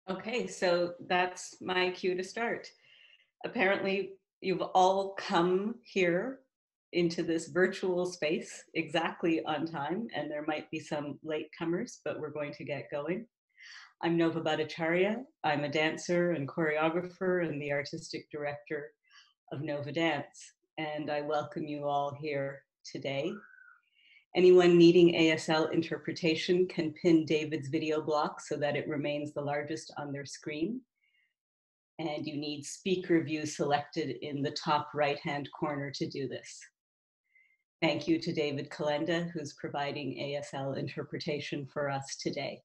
Okay, so that's my cue to start. Apparently, you've all come here into this virtual space exactly on time, and there might be some latecomers, but we're going to get going. I'm Nova Bhattacharya. I'm a dancer and choreographer and the artistic director of Nova Dance, and I welcome you all here today. Anyone needing ASL interpretation can pin David's video block so that it remains the largest on their screen. And you need speaker view selected in the top right-hand corner to do this. Thank you to David Kalenda, who's providing ASL interpretation for us today.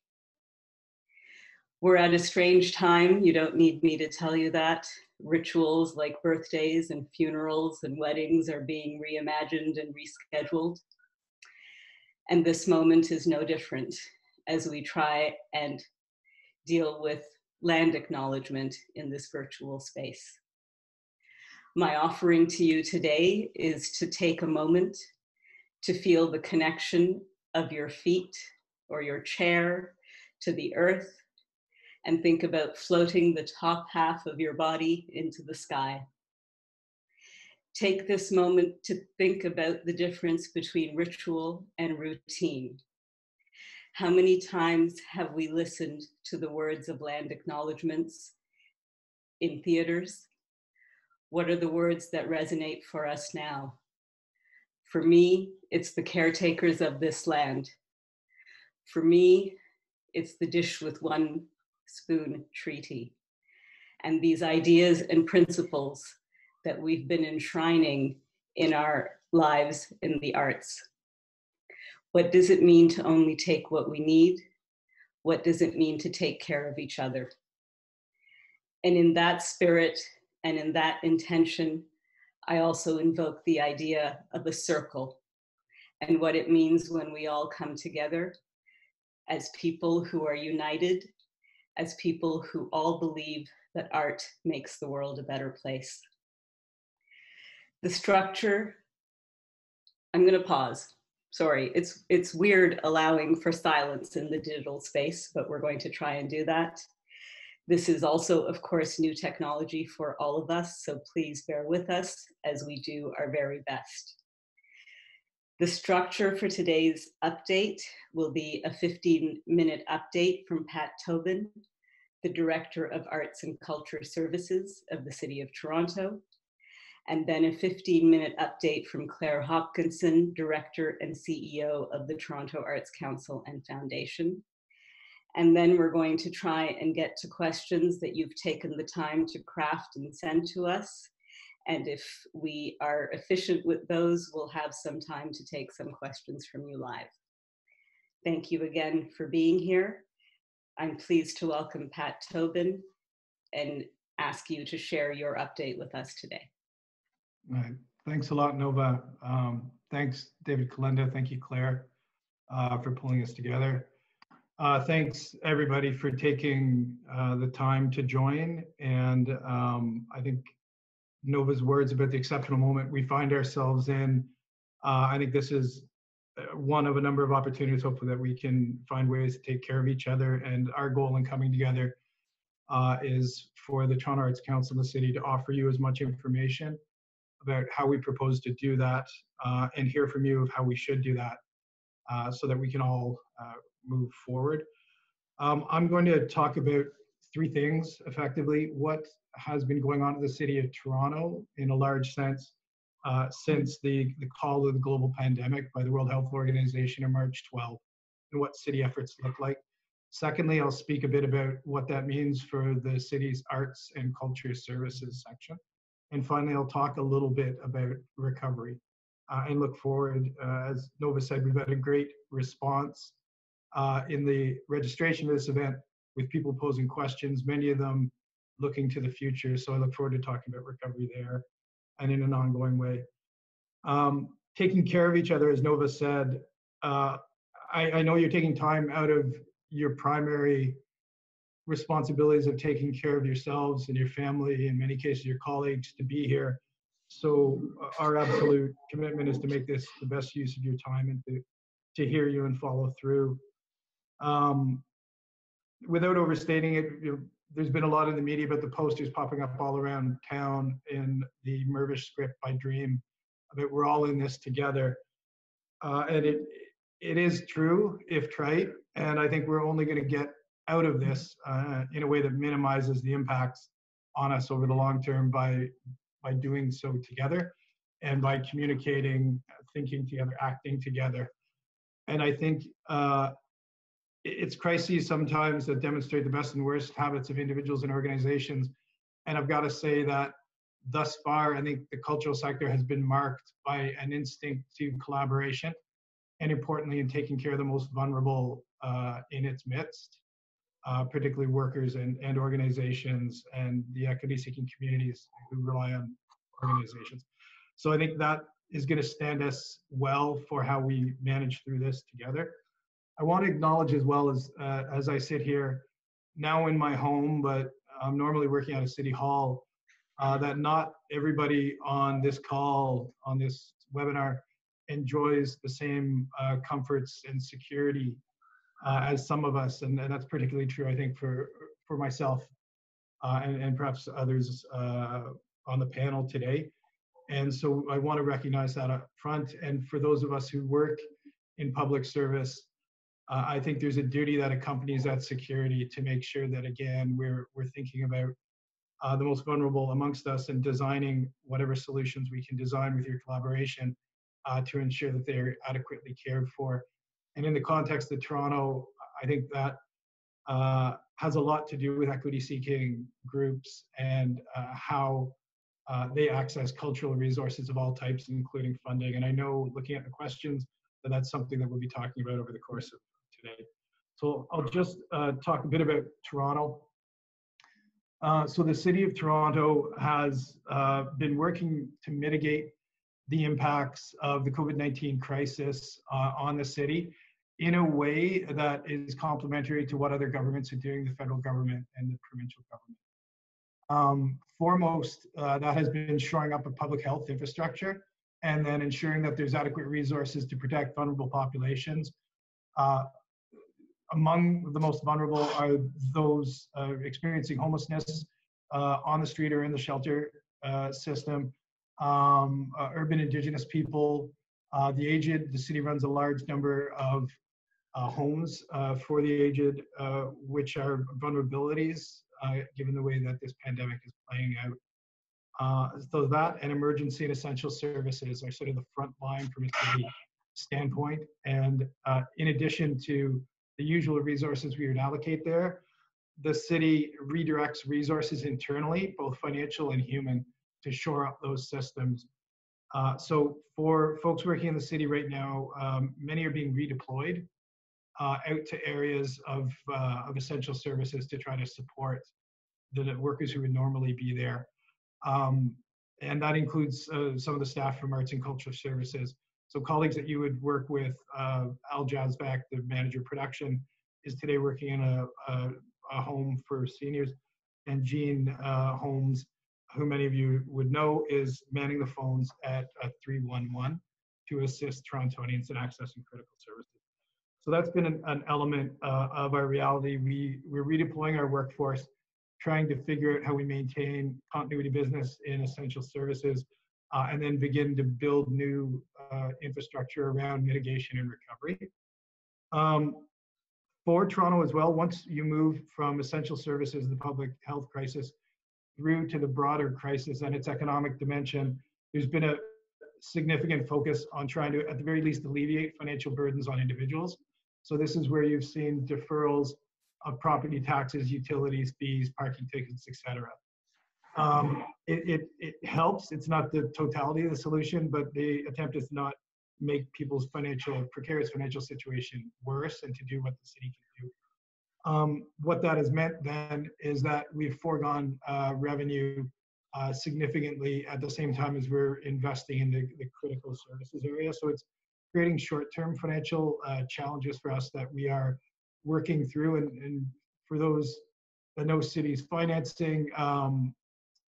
We're at a strange time. You don't need me to tell you that. Rituals like birthdays and funerals and weddings are being reimagined and rescheduled. And this moment is no different as we try and deal with land acknowledgement in this virtual space. My offering to you today is to take a moment to feel the connection of your feet or your chair to the earth and think about floating the top half of your body into the sky. Take this moment to think about the difference between ritual and routine. How many times have we listened to the words of land acknowledgements in theaters? What are the words that resonate for us now? For me, it's the caretakers of this land. For me, it's the dish with one spoon treaty. And these ideas and principles that we've been enshrining in our lives in the arts. What does it mean to only take what we need? What does it mean to take care of each other? And in that spirit and in that intention, I also invoke the idea of a circle and what it means when we all come together as people who are united, as people who all believe that art makes the world a better place. The structure, I'm going to pause. Sorry, it's weird allowing for silence in the digital space, but we're going to try and do that. This is also, of course, new technology for all of us, so please bear with us as we do our very best. The structure for today's update will be a 15-minute update from Pat Tobin, the Director of Arts and Culture Services of the City of Toronto, and then a 15-minute update from Claire Hopkinson, Director and CEO of the Toronto Arts Council and Foundation. And then we're going to try and get to questions that you've taken the time to craft and send to us. And if we are efficient with those, we'll have some time to take some questions from you live. Thank you again for being here. I'm pleased to welcome Pat Tobin and ask you to share your update with us today. All right. Thanks a lot, Nova. Thanks, David Kalenda. Thank you, Claire, for pulling us together. Thanks, everybody, for taking the time to join. And I think Nova's words about the exceptional moment we find ourselves in, I think this is one of a number of opportunities, hopefully, that we can find ways to take care of each other. And our goal in coming together is for the Toronto Arts Council in the city to offer you as much information about how we propose to do that and hear from you of how we should do that so that we can all move forward. I'm going to talk about three things effectively. What has been going on in the city of Toronto in a large sense since the call of the global pandemic by the World Health Organization on March 12th, and what city efforts look like. Secondly, I'll speak a bit about what that means for the city's arts and culture services section. And finally, I'll talk a little bit about recovery and look forward. As Nova said, we've had a great response in the registration of this event with people posing questions, many of them looking to the future. So I look forward to talking about recovery there and in an ongoing way. Taking care of each other, as Nova said, I know you're taking time out of your primary responsibilities of taking care of yourselves and your family, in many cases your colleagues, to be here. So our absolute commitment is to make this the best use of your time and to hear you and follow through. without overstating it, there's been a lot in the media about the posters popping up all around town in the Mirvish script by Dream that we're all in this together. And it is true if trite, and I think we're only going to get out of this in a way that minimizes the impacts on us over the long term by doing so together and by communicating, thinking together, acting together. And I think it's crises sometimes that demonstrate the best and worst habits of individuals and organizations. And I've got to say that thus far, I think the cultural sector has been marked by an instinct to collaboration, and importantly, in taking care of the most vulnerable in its midst, particularly workers and organizations and the equity-seeking communities who rely on organizations. So I think that is going to stand us well for how we manage through this together. I want to acknowledge as well as I sit here now in my home, but I'm normally working at a city hall, that not everybody on this call, on this webinar, enjoys the same comforts and security as some of us, and that's particularly true, I think, for myself and perhaps others on the panel today. And so I want to recognize that up front. And for those of us who work in public service, I think there's a duty that accompanies that security to make sure that, again, we're thinking about the most vulnerable amongst us and designing whatever solutions we can design with your collaboration to ensure that they're adequately cared for. And in the context of Toronto, I think that has a lot to do with equity-seeking groups and how they access cultural resources of all types, including funding. And I know, looking at the questions, that that's something that we'll be talking about over the course of today. So I'll just talk a bit about Toronto. So the City of Toronto has been working to mitigate the impacts of the COVID-19 crisis on the city in a way that is complementary to what other governments are doing, the federal government and the provincial government. Foremost, that has been shoring up a public health infrastructure and then ensuring that there's adequate resources to protect vulnerable populations. Among the most vulnerable are those experiencing homelessness on the street or in the shelter system, urban Indigenous people, the aged. The city runs a large number of homes for the aged, which are vulnerabilities given the way that this pandemic is playing out. So that and emergency and essential services are sort of the front line from a city standpoint. And in addition to the usual resources we would allocate there, the city redirects resources internally, both financial and human, to shore up those systems. So for folks working in the city right now, many are being redeployed out to areas of essential services to try to support the workers who would normally be there. And that includes some of the staff from Arts and Cultural Services. So colleagues that you would work with, Al Jazbak, the manager of production, is today working in a home for seniors. And Jean Holmes, who many of you would know, is manning the phones at 311 to assist Torontonians in accessing critical services. So that's been an element of our reality. We're redeploying our workforce, trying to figure out how we maintain continuity business in essential services, and then begin to build new infrastructure around mitigation and recovery. For Toronto as well, once you move from essential services, the public health crisis, through to the broader crisis and its economic dimension, there's been a significant focus on trying to, at the very least, alleviate financial burdens on individuals. So this is where you've seen deferrals of property taxes, utilities, fees, parking tickets, etc. It helps. It's not the totality of the solution, but the attempt is not make people's precarious financial situation worse and to do what the city can do. What that has meant then is that we've foregone revenue significantly at the same time as we're investing in the critical services area. So it's creating short-term financial challenges for us that we are working through. And for those that know cities financing,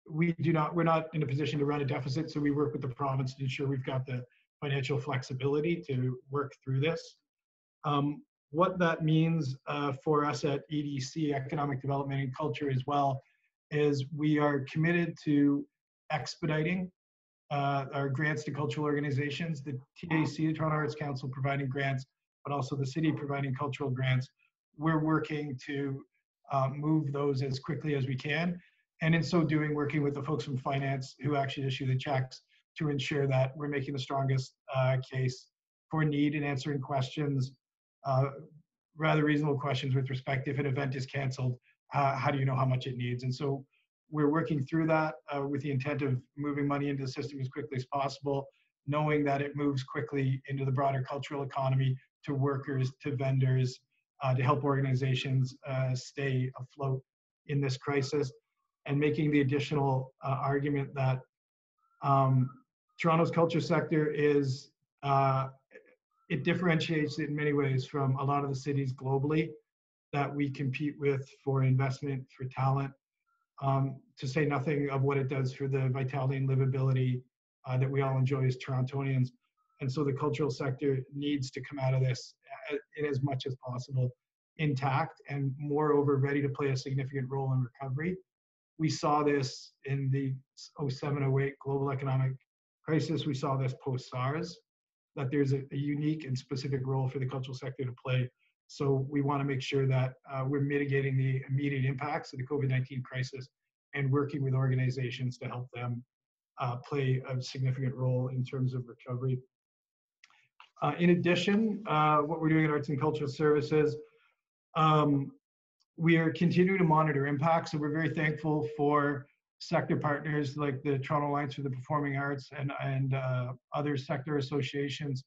we're not in a position to run a deficit, so we work with the province to ensure we've got the financial flexibility to work through this. what that means for us at EDC, Economic Development and Culture as well, is we are committed to expediting our grants to cultural organizations, the TAC, the Toronto Arts Council, providing grants, but also the city providing cultural grants. We're working to move those as quickly as we can. And in so doing, working with the folks from finance who actually issue the checks to ensure that we're making the strongest case for need and answering questions, rather reasonable questions with respect if an event is canceled, how do you know how much it needs? And so we're working through that with the intent of moving money into the system as quickly as possible, knowing that it moves quickly into the broader cultural economy, to workers, to vendors, to help organizations stay afloat in this crisis, and making the additional argument that Toronto's culture sector is, it differentiates in many ways from a lot of the cities globally that we compete with for investment, for talent, to say nothing of what it does for the vitality and livability that we all enjoy as Torontonians. And so the cultural sector needs to come out of this in as much as possible intact, and moreover ready to play a significant role in recovery. We saw this in the 07-08 global economic crisis. We saw this post-SARS, that there's a unique and specific role for the cultural sector to play. So we want to make sure that we're mitigating the immediate impacts of the COVID-19 crisis and working with organizations to help them play a significant role in terms of recovery. In addition, what we're doing at Arts and Cultural Services, we are continuing to monitor impacts. So we're very thankful for sector partners like the Toronto Alliance for the Performing Arts and other sector associations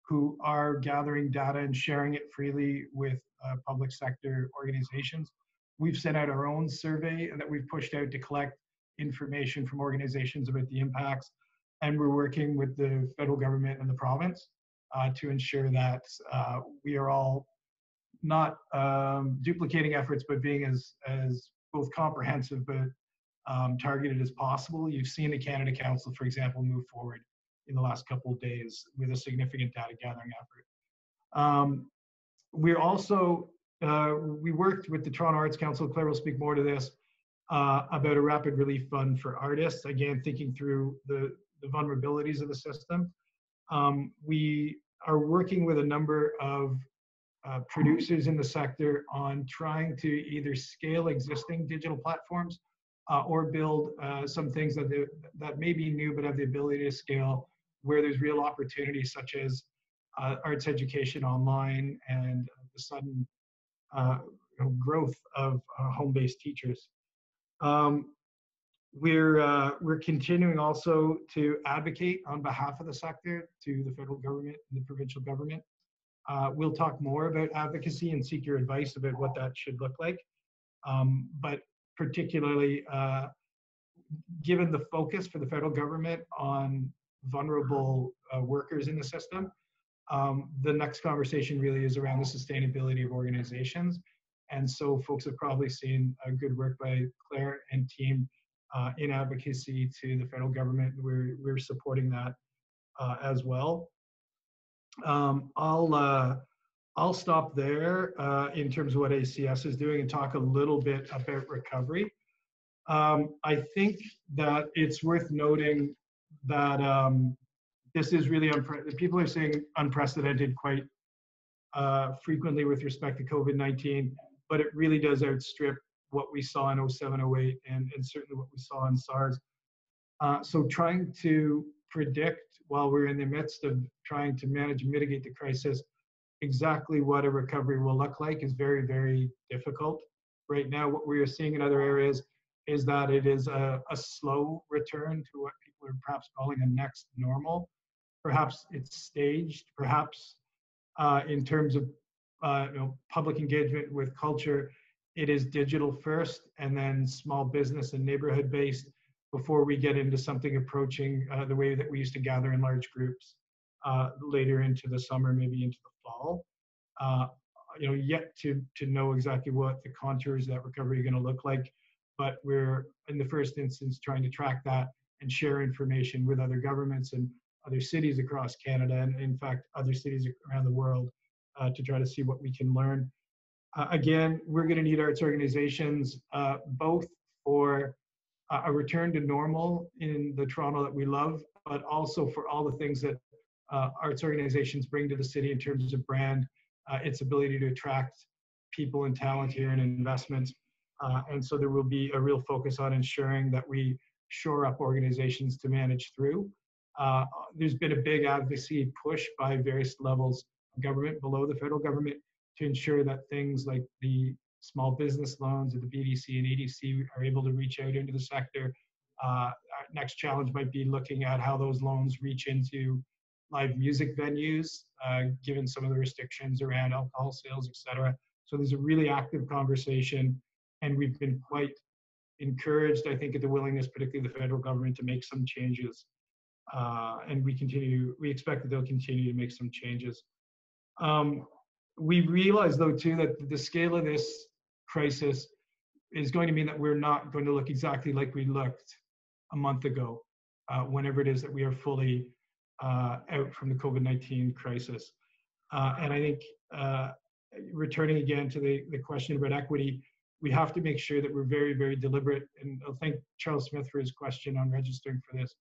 who are gathering data and sharing it freely with public sector organizations. We've sent out our own survey that we've pushed out to collect information from organizations about the impacts. And we're working with the federal government and the province to ensure that we are all not duplicating efforts, but being as both comprehensive but targeted as possible. You've seen the Canada Council, for example, move forward in the last couple of days with a significant data gathering effort. We're also, we worked with the Toronto Arts Council, Claire will speak more to this, about a rapid relief fund for artists, again, thinking through the vulnerabilities of the system. We are working with a number of producers in the sector on trying to either scale existing digital platforms or build some things that may be new but have the ability to scale where there's real opportunities, such as arts education online and the sudden growth of home-based teachers. We're continuing also to advocate on behalf of the sector to the federal government and the provincial government. We'll talk more about advocacy and seek your advice about what that should look like. But particularly, given the focus for the federal government on vulnerable workers in the system, the next conversation really is around the sustainability of organizations. And so folks have probably seen good work by Claire and team in advocacy to the federal government. We're supporting that as well. I'll stop there in terms of what ACS is doing and talk a little bit about recovery. I think that it's worth noting that this is really people are saying unprecedented quite frequently with respect to COVID-19, but it really does outstrip what we saw in 07-08 and certainly what we saw in SARS. So trying to predict while we're in the midst of trying to manage and mitigate the crisis, exactly what a recovery will look like is very, very difficult. Right now, what we are seeing in other areas is that it is a slow return to what people are perhaps calling a next normal. Perhaps it's staged, perhaps in terms of public engagement with culture, it is digital first and then small business and neighborhood based before we get into something approaching the way that we used to gather in large groups later into the summer, maybe into the fall. Yet to know exactly what the contours of that recovery are going to look like, but we're in the first instance trying to track that and share information with other governments and other cities across Canada, and in fact other cities around the world, to try to see what we can learn. Again, we're going to need arts organizations both for a return to normal in the Toronto that we love, but also for all the things that arts organizations bring to the city in terms of brand, its ability to attract people and talent here and investments. And so there will be a real focus on ensuring that we shore up organizations to manage through. There's been a big advocacy push by various levels of government below the federal government to ensure that things like the small business loans of the BDC and EDC are able to reach out into the sector. Our next challenge might be looking at how those loans reach into live music venues, given some of the restrictions around alcohol sales, et cetera. So there's a really active conversation, and we've been quite encouraged, I think, at the willingness, particularly the federal government, to make some changes. And we expect that they'll continue to make some changes. We realize, though, too, that the scale of this crisis is going to mean that we're not going to look exactly like we looked a month ago, whenever it is that we are fully out from the COVID-19 crisis. And I think returning again to the question about equity, we have to make sure that we're very, very deliberate. And I'll thank Charles Smith for his question on registering for this,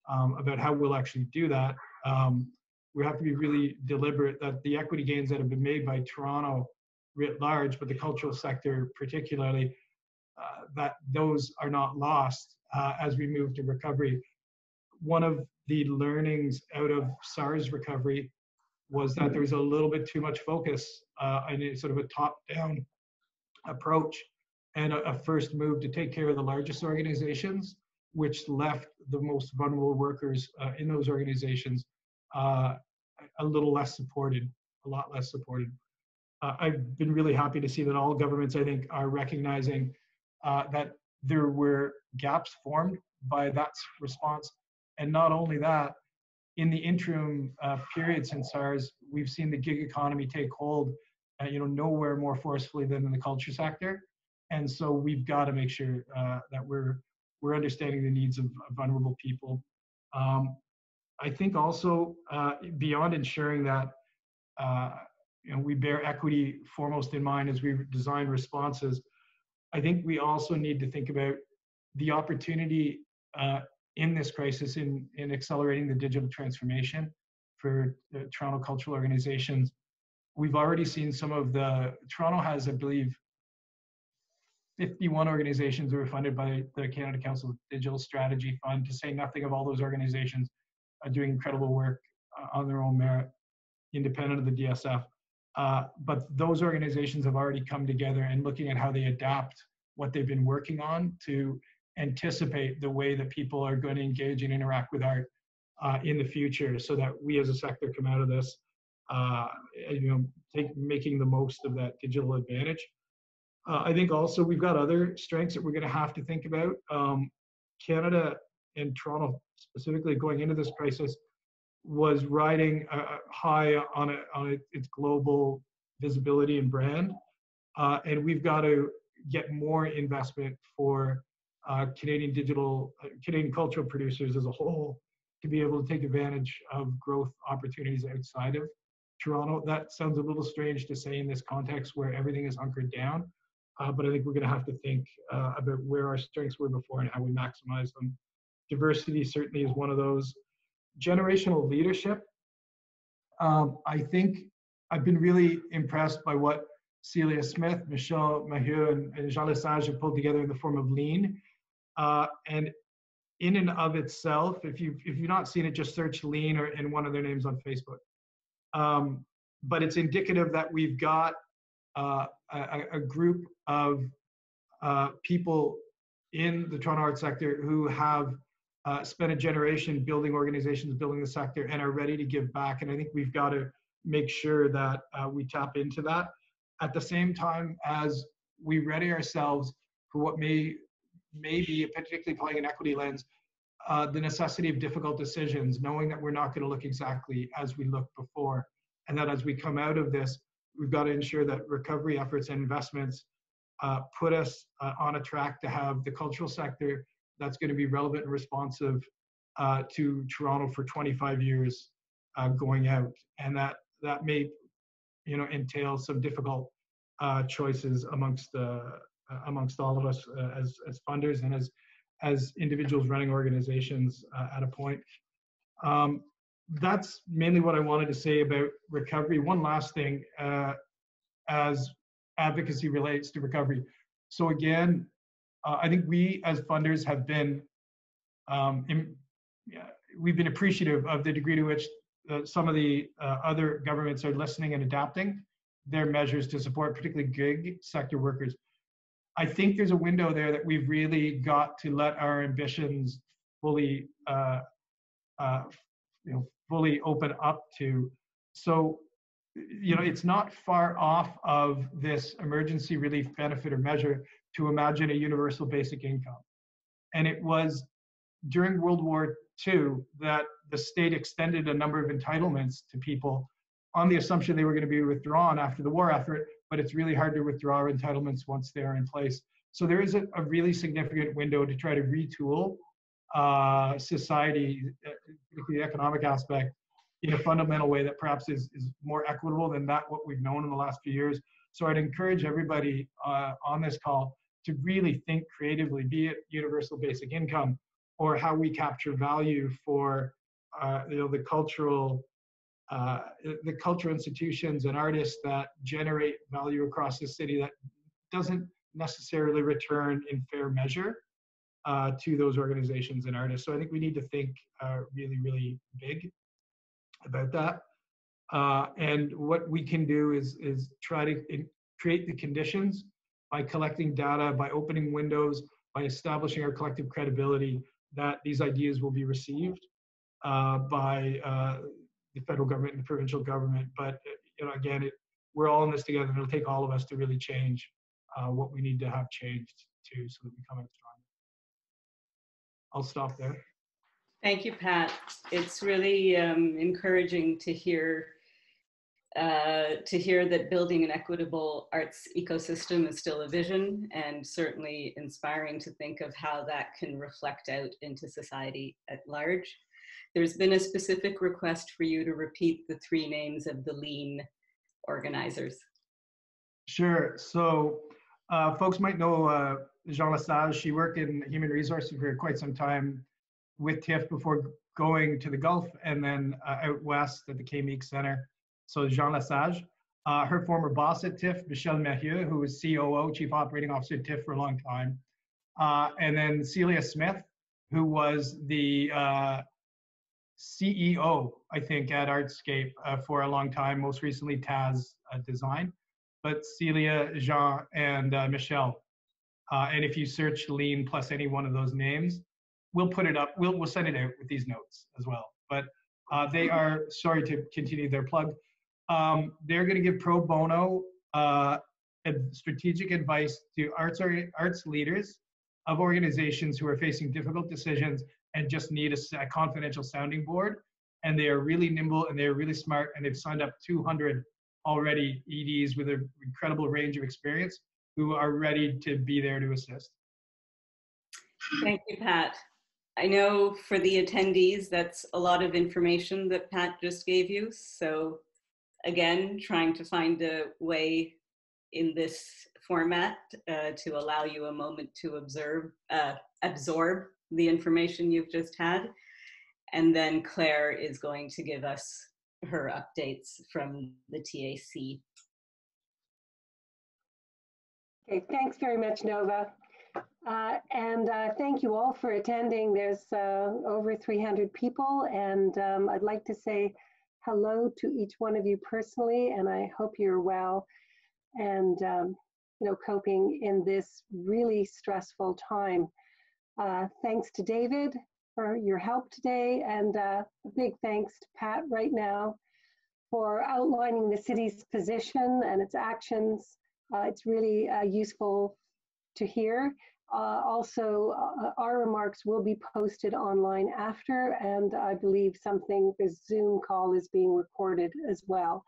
about how we'll actually do that. We have to be really deliberate that the equity gains that have been made by Toronto writ large, but the cultural sector particularly, that those are not lost as we move to recovery. One of the learnings out of SARS recovery was that there was a little bit too much focus on a sort of a top-down approach and a first move to take care of the largest organizations, which left the most vulnerable workers in those organizations a little less supported, a lot less supported. I've been really happy to see that all governments, I think, are recognizing that there were gaps formed by that response. And not only that, in the interim period since SARS, we've seen the gig economy take hold, nowhere more forcefully than in the culture sector. And so we've got to make sure that we're understanding the needs of vulnerable people. I think also beyond ensuring that we bear equity foremost in mind as we design responses, I think we also need to think about the opportunity in this crisis in accelerating the digital transformation for the Toronto cultural organizations. We've already seen Toronto has, I believe, 51 organizations that were funded by the Canada Council Digital Strategy Fund, to say nothing of all those organizations doing incredible work on their own merit, independent of the DSF. But those organizations have already come together and looking at how they adapt what they've been working on to anticipate the way that people are going to engage and interact with art in the future, so that we as a sector come out of this, making the most of that digital advantage. I think also we've got other strengths that we're going to have to think about. Canada and Toronto specifically going into this crisis was riding high on its global visibility and brand. And we've got to get more investment for Canadian cultural producers as a whole to be able to take advantage of growth opportunities outside of Toronto. That sounds a little strange to say in this context where everything is hunkered down, but I think we're going to have to think about where our strengths were before and how we maximize them. Diversity certainly is one of those. Generational leadership. I think I've been really impressed by what Celia Smith, Michelle Mahieu, and Jean Lesage have pulled together in the form of Lean. And in and of itself, if you've not seen it, just search Lean and one of their names on Facebook. But it's indicative that we've got a group of people in the Toronto arts sector who have spent a generation building organizations, building the sector, and are ready to give back. And I think we've got to make sure that we tap into that at the same time as we ready ourselves for what may be, particularly playing an equity lens, the necessity of difficult decisions, knowing that we're not going to look exactly as we looked before. And that as we come out of this, we've got to ensure that recovery efforts and investments put us on a track to have the cultural sector that's going to be relevant and responsive to Toronto for 25 years going out. And that may entails some difficult choices amongst all of us as funders and as individuals running organizations at a point. That's mainly what I wanted to say about recovery. One last thing, as advocacy relates to recovery. So again, I think we as funders have been, we've been appreciative of the degree to which some of the other governments are listening and adapting their measures to support particularly gig sector workers. I think there's a window there that we've really got to let our ambitions fully, fully open up to. So, it's not far off of this emergency relief benefit or measure to imagine a universal basic income. And it was during World War II that the state extended a number of entitlements to people on the assumption they were going to be withdrawn after the war effort, but it's really hard to withdraw our entitlements once they are in place. So there is a really significant window to try to retool society, particularly the economic aspect, in a fundamental way that perhaps is more equitable than what we've known in the last few years. So I'd encourage everybody on this call to really think creatively, be it universal basic income or how we capture value for the cultural institutions and artists that generate value across the city that doesn't necessarily return in fair measure to those organizations and artists. So I think we need to think really, really big about that. And what we can do is try to create the conditions by collecting data, by opening windows, by establishing our collective credibility that these ideas will be received by the federal government and the provincial government. But again, we're all in this together, and it'll take all of us to really change what we need to have changed so that we come out stronger. I'll stop there. Thank you, Pat. It's really encouraging to hear that building an equitable arts ecosystem is still a vision, and certainly inspiring to think of how that can reflect out into society at large. There's been a specific request for you to repeat the 3 names of the LEAN organizers. Sure. So folks might know Jean Lesage. She worked in human resources for quite some time with TIFF before going to the Gulf and then out west at the K-Meek Center. So Jean Lesage. Her former boss at TIFF, Michel Mérieux, who was COO, Chief Operating Officer at TIFF for a long time. And then Celia Smith, who was the CEO, I think, at Artscape for a long time, most recently Taz Design. But Celia, Jean, and Michel. And if you search LEAN plus any one of those names, we'll put it up. We'll send it out with these notes as well. But they are, sorry to continue their plug, they're going to give pro bono strategic advice to arts leaders of organizations who are facing difficult decisions and just need a confidential sounding board. And they are really nimble and they're really smart, and they've signed up 200 already EDs with an incredible range of experience who are ready to be there to assist. Thank you, Pat. I know for the attendees, that's a lot of information that Pat just gave you. So again, trying to find a way in this format to allow you a moment to absorb the information you've just had. And then Claire is going to give us her updates from the TAC. Okay, thanks very much, Nova. And thank you all for attending. There's over 300 people, and I'd like to say hello to each one of you personally, and I hope you're well and coping in this really stressful time. Thanks to David for your help today, and a big thanks to Pat right now for outlining the city's position and its actions. It's really useful to hear. Also, our remarks will be posted online after, and I believe the Zoom call is being recorded as well,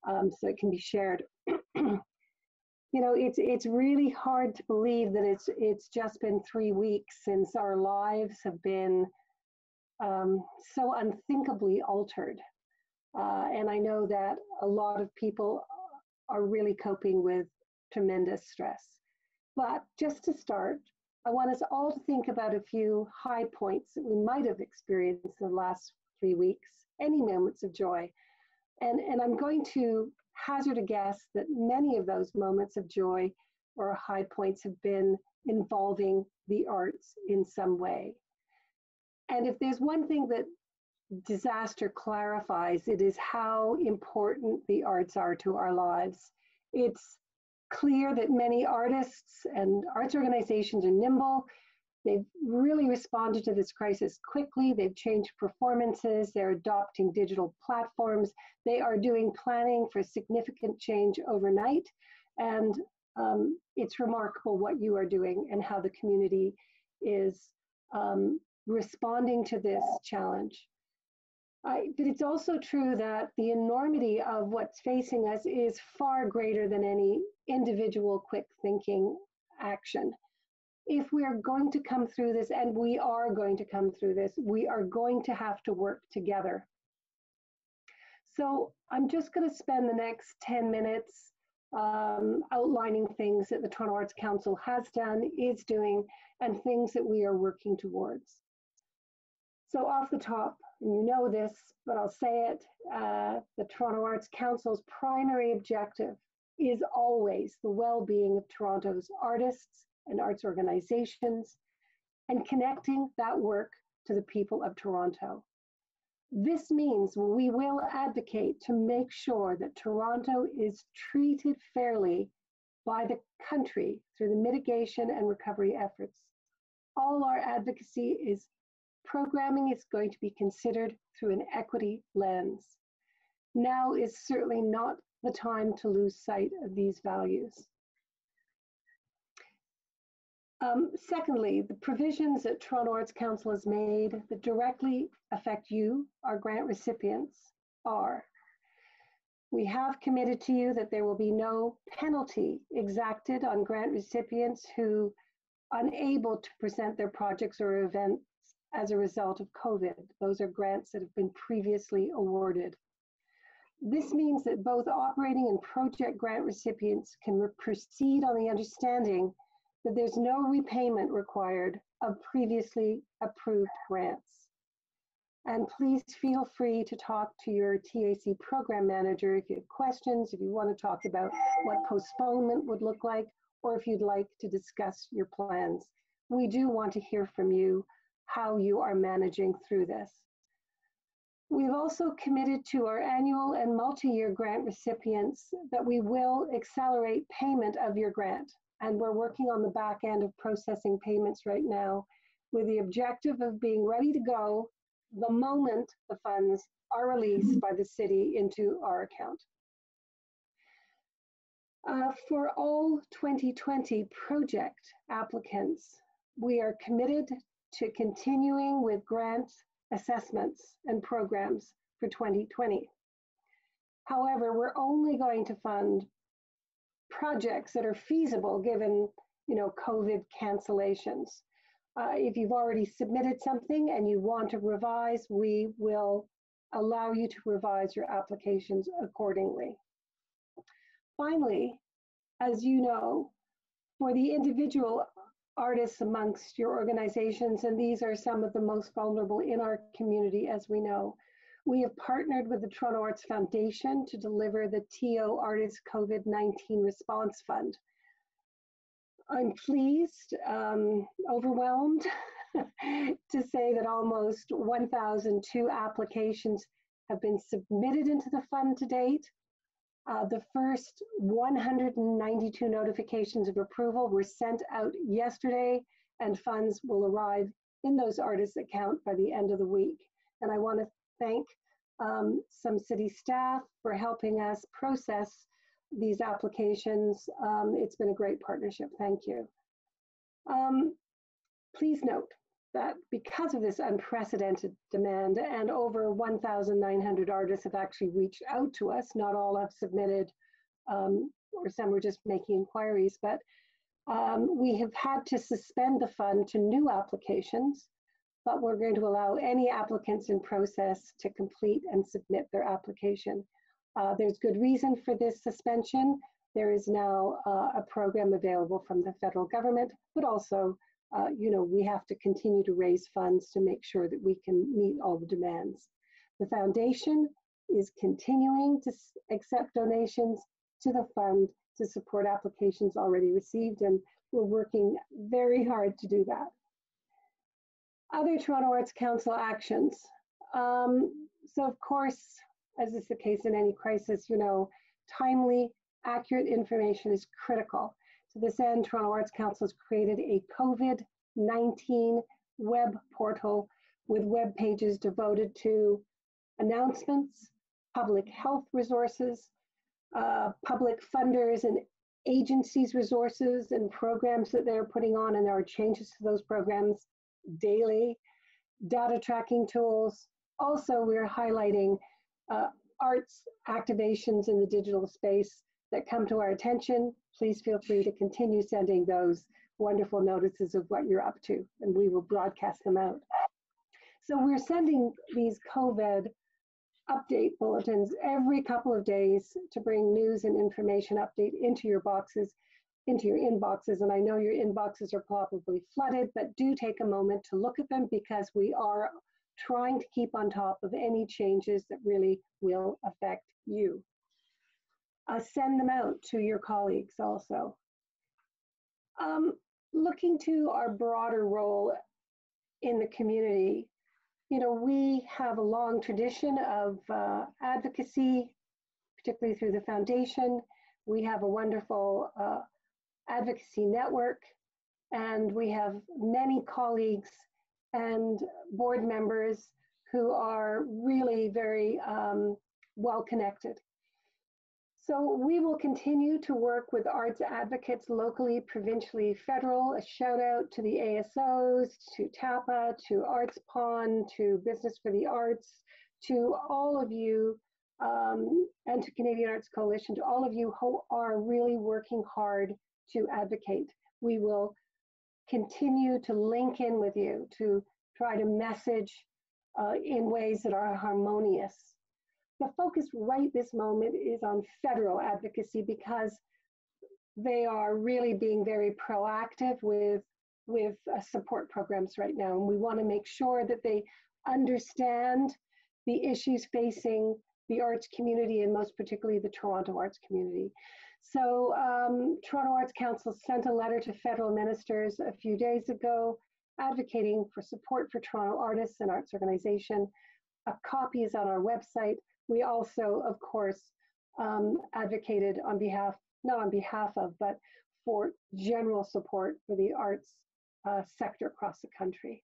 so it can be shared. It's really hard to believe that it's just been 3 weeks since our lives have been so unthinkably altered. And I know that a lot of people are really coping with tremendous stress. But just to start, I want us all to think about a few high points that we might have experienced in the last 3 weeks, any moments of joy. And I'm going to hazard a guess that many of those moments of joy or high points have been involving the arts in some way. And if there's one thing that disaster clarifies, it is how important the arts are to our lives. It's clear that many artists and arts organizations are nimble. They've really responded to this crisis quickly. They've changed performances. They're adopting digital platforms. They are doing planning for significant change overnight. And it's remarkable what you are doing and how the community is responding to this challenge. But it's also true that the enormity of what's facing us is far greater than any individual quick thinking action. If we are going to come through this, and we are going to come through this, we are going to have to work together. So I'm just going to spend the next 10 minutes outlining things that the Toronto Arts Council has done, is doing, and things that we are working towards. So off the top, and you know this, but I'll say it, the Toronto Arts Council's primary objective is always the well-being of Toronto's artists and arts organizations, and connecting that work to the people of Toronto. This means we will advocate to make sure that Toronto is treated fairly by the country through the mitigation and recovery efforts. All our advocacy is programming is going to be considered through an equity lens. Now is certainly not the time to lose sight of these values. Secondly, the provisions that Toronto Arts Council has made that directly affect you, our grant recipients, are: we have committed to you that there will be no penalty exacted on grant recipients who are unable to present their projects or events as a result of COVID. Those are grants that have been previously awarded. This means that both operating and project grant recipients can proceed on the understanding that there's no repayment required of previously approved grants. And please feel free to talk to your TAC program manager if you have questions, if you want to talk about what postponement would look like, or if you'd like to discuss your plans. We do want to hear from you how you are managing through this. We've also committed to our annual and multi-year grant recipients that we will accelerate payment of your grant. And we're working on the back end of processing payments right now with the objective of being ready to go the moment the funds are released by the city into our account. For all 2020 project applicants, we are committed to continuing with grant assessments and programs for 2020. However, we're only going to fund projects that are feasible given, COVID cancellations. If you've already submitted something and you want to revise, we will allow you to revise your applications accordingly. Finally, as you know, for the individual artists amongst your organizations, and these are some of the most vulnerable in our community, as we know, we have partnered with the Toronto Arts Foundation to deliver the TO Artists COVID-19 Response Fund. I'm pleased, overwhelmed to say that almost 1,002 applications have been submitted into the fund to date. The first 192 notifications of approval were sent out yesterday, and funds will arrive in those artists' account by the end of the week. And I want to thank some city staff for helping us process these applications. It's been a great partnership. Thank you. Please note that because of this unprecedented demand, and over 1,900 artists have actually reached out to us, not all have submitted, or some were just making inquiries, but we have had to suspend the fund to new applications, but we're going to allow any applicants in process to complete and submit their application. There's good reason for this suspension. There is now a program available from the federal government, but also, we have to continue to raise funds to make sure that we can meet all the demands. The foundation is continuing to accept donations to the fund to support applications already received, and we're working very hard to do that. Other Toronto Arts Council actions. So of course, as is the case in any crisis, timely, accurate information is critical. To this end, Toronto Arts Council has created a COVID-19 web portal with web pages devoted to announcements, public health resources, public funders and agencies' resources and programs that they're putting on, and there are changes to those programs daily, data tracking tools. Also, we're highlighting arts activations in the digital space that come to our attention. Please feel free to continue sending those wonderful notices of what you're up to, and we will broadcast them out. So we're sending these COVID update bulletins every couple of days to bring news and information update into your boxes, into your inboxes. And I know your inboxes are probably flooded, but do take a moment to look at them, because we are trying to keep on top of any changes that really will affect you. Send them out to your colleagues also. Looking to our broader role in the community, we have a long tradition of advocacy, particularly through the foundation. We have a wonderful advocacy network, and we have many colleagues and board members who are really very well connected. So we will continue to work with arts advocates locally, provincially, federal. A shout out to the ASOs, to TAPA, to Arts Pond, to Business for the Arts, to all of you, and to Canadian Arts Coalition, to all of you who are really working hard to advocate. We will continue to link in with you to try to message in ways that are harmonious. The focus right this moment is on federal advocacy, because they are really being very proactive with support programs right now. And we want to make sure that they understand the issues facing the arts community, and most particularly the Toronto arts community. So Toronto Arts Council sent a letter to federal ministers a few days ago advocating for support for Toronto artists and arts organization. A copy is on our website. We also, of course, advocated on behalf, not on behalf of, but for general support for the arts sector across the country.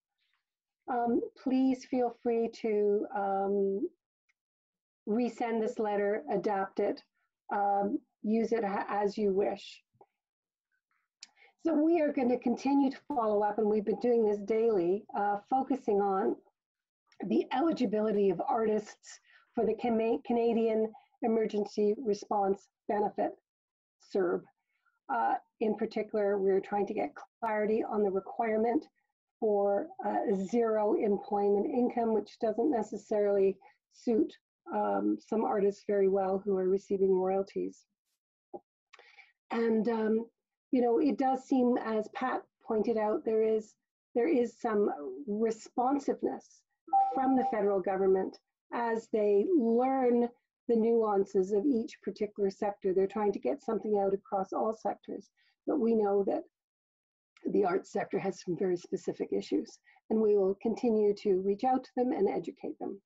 Please feel free to resend this letter, adapt it, use it as you wish. So we are going to continue to follow up, and we've been doing this daily, focusing on the eligibility of artists for the Canadian Emergency Response Benefit, CERB. In particular, we're trying to get clarity on the requirement for zero employment income, which doesn't necessarily suit some artists very well who are receiving royalties. And it does seem, as Pat pointed out, there is some responsiveness from the federal government as they learn the nuances of each particular sector. They're trying to get something out across all sectors, but we know that the arts sector has some very specific issues, and we will continue to reach out to them and educate them.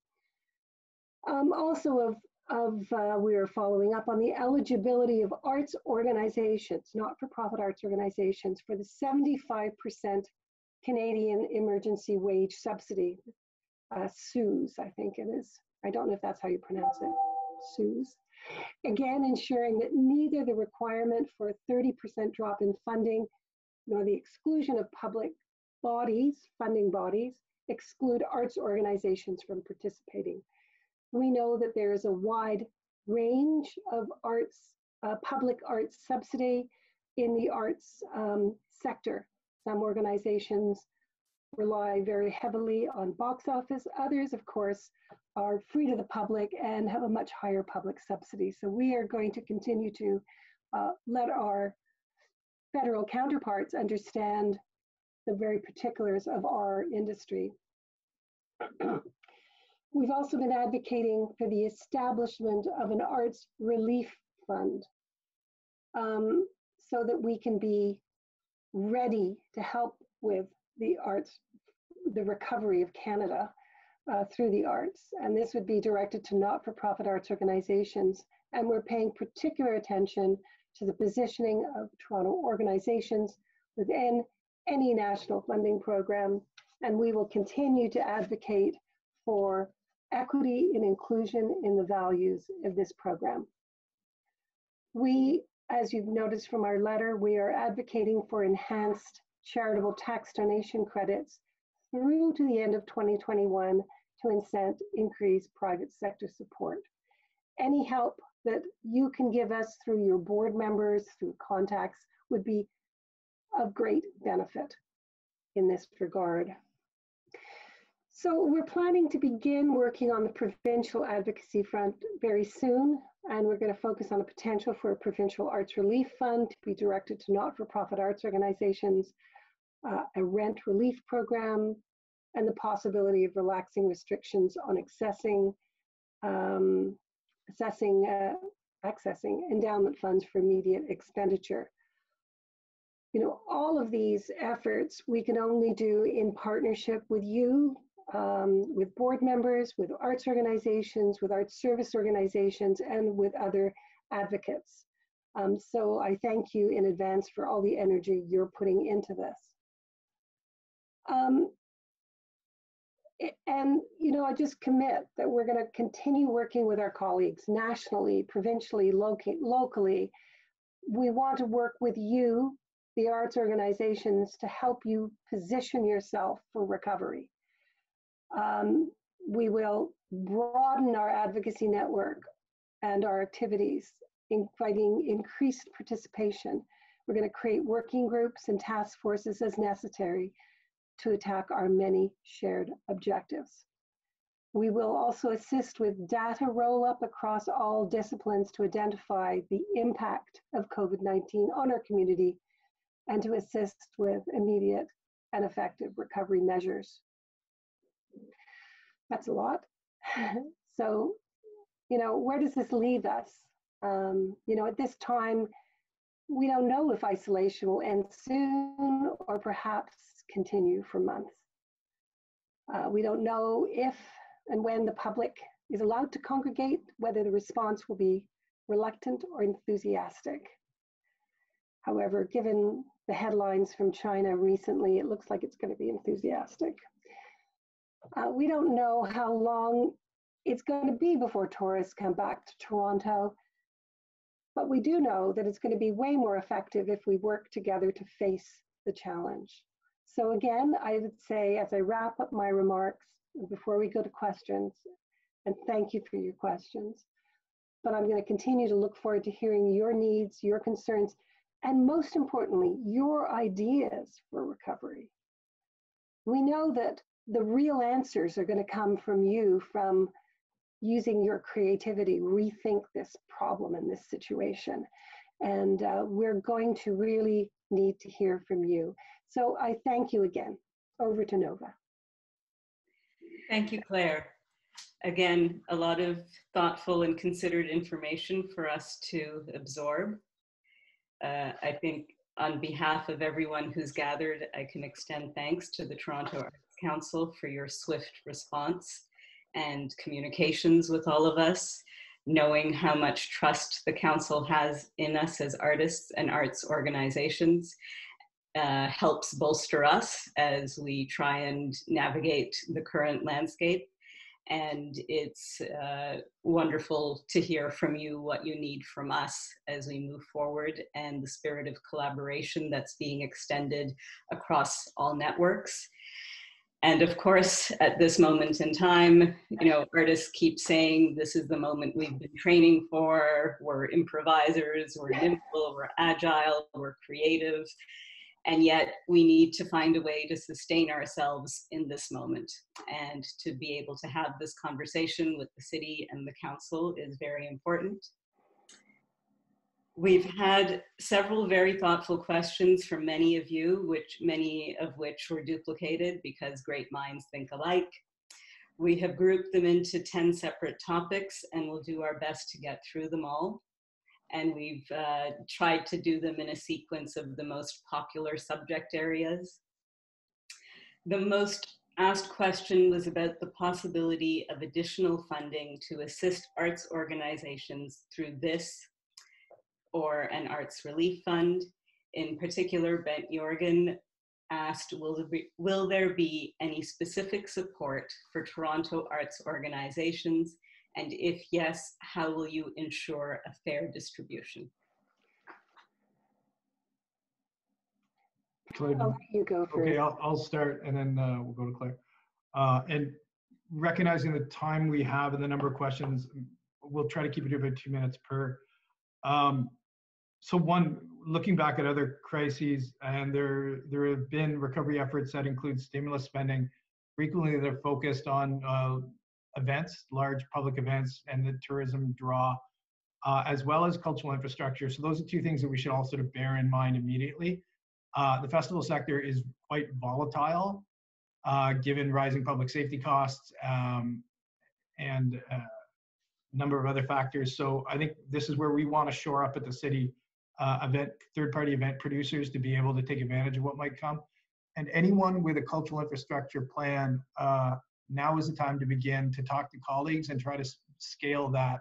We are following up on the eligibility of arts organizations, not-for-profit arts organizations, for the 75% Canadian Emergency Wage Subsidy, CEWS, I think it is. I don't know if that's how you pronounce it, CEWS. Again, ensuring that neither the requirement for a 30% drop in funding nor the exclusion of public bodies, funding bodies, exclude arts organizations from participating. We know that there is a wide range of arts, public arts subsidy in the arts sector. Some organizations rely very heavily on box office. Others, of course, are free to the public and have a much higher public subsidy. So we are going to continue to let our federal counterparts understand the very particulars of our industry. We've also been advocating for the establishment of an arts relief fund so that we can be ready to help with the arts, the recovery of Canada through the arts. And this would be directed to not-for-profit arts organizations. And we're paying particular attention to the positioning of Toronto organizations within any national funding program. And we will continue to advocate for equity and inclusion in the values of this program. We, as you've noticed from our letter, we are advocating for enhanced charitable tax donation credits through to the end of 2021 to incent increased private sector support. Any help that you can give us through your board members, through contacts, would be of great benefit in this regard. So we're planning to begin working on the provincial advocacy front very soon, and we're going to focus on the potential for a provincial arts relief fund to be directed to not-for-profit arts organizations, a rent relief program, and the possibility of relaxing restrictions on accessing endowment funds for immediate expenditure. You know, all of these efforts we can only do in partnership with you, with board members, with arts organizations, with arts service organizations, and with other advocates. So I thank you in advance for all the energy you're putting into this. And, you know, I just commit that we're going to continue working with our colleagues nationally, provincially, locally. We want to work with you, the arts organizations, to help you position yourself for recovery. We will broaden our advocacy network and our activities, inviting increased participation. We're going to create working groups and task forces as necessary to attack our many shared objectives. We will also assist with data roll-up across all disciplines to identify the impact of COVID-19 on our community and to assist with immediate and effective recovery measures. That's a lot. So, you know, where does this leave us? You know, at this time, we don't know if isolation will end soon or perhaps continue for months. We don't know if and when the public is allowed to congregate, whether the response will be reluctant or enthusiastic. However, given the headlines from China recently, it looks like it's going to be enthusiastic. We don't know how long it's going to be before tourists come back to Toronto, but we do know that it's going to be way more effective if we work together to face the challenge. So again, I would say, as I wrap up my remarks, before we go to questions, and thank you for your questions, but I'm going to continue to look forward to hearing your needs, your concerns, and most importantly, your ideas for recovery. We know that the real answers are going to come from you, from using your creativity, rethink this problem and this situation. And we're going to really need to hear from you. So I thank you again. Over to Nova. Thank you, Claire. Again, a lot of thoughtful and considered information for us to absorb. I think on behalf of everyone who's gathered, I can extend thanks to the Toronto Arts Council for your swift response and communications with all of us, knowing how much trust the Council has in us as artists and arts organizations. Helps bolster us as we try and navigate the current landscape. And it's wonderful to hear from you what you need from us as we move forward, and the spirit of collaboration that's being extended across all networks. And of course, at this moment in time, you know, artists keep saying this is the moment we've been training for. We're improvisers, we're nimble, we're agile, we're creative. And yet we need to find a way to sustain ourselves in this moment. And to be able to have this conversation with the city and the council is very important. We've had several very thoughtful questions from many of you, many of which were duplicated because great minds think alike. We have grouped them into 10 separate topics, and we'll do our best to get through them all. And we've tried to do them in a sequence of the most popular subject areas. The most asked question was about the possibility of additional funding to assist arts organizations through this or an arts relief fund. In particular, Bent Jorgen asked, will there be any specific support for Toronto arts organizations? And if yes, how will you ensure a fair distribution? I'll let you go first. Okay, I'll start and then we'll go to Claire. And recognizing the time we have and the number of questions, we'll try to keep it to about 2 minutes per. So one, looking back at other crises, and there have been recovery efforts that include stimulus spending. Frequently they're focused on events, large public events, and the tourism draw, as well as cultural infrastructure. So those are two things that we should all sort of bear in mind immediately. The festival sector is quite volatile, given rising public safety costs and a number of other factors. So I think this is where we want to shore up at the city third-party event producers to be able to take advantage of what might come. And anyone with a cultural infrastructure plan, now is the time to begin to talk to colleagues and try to scale that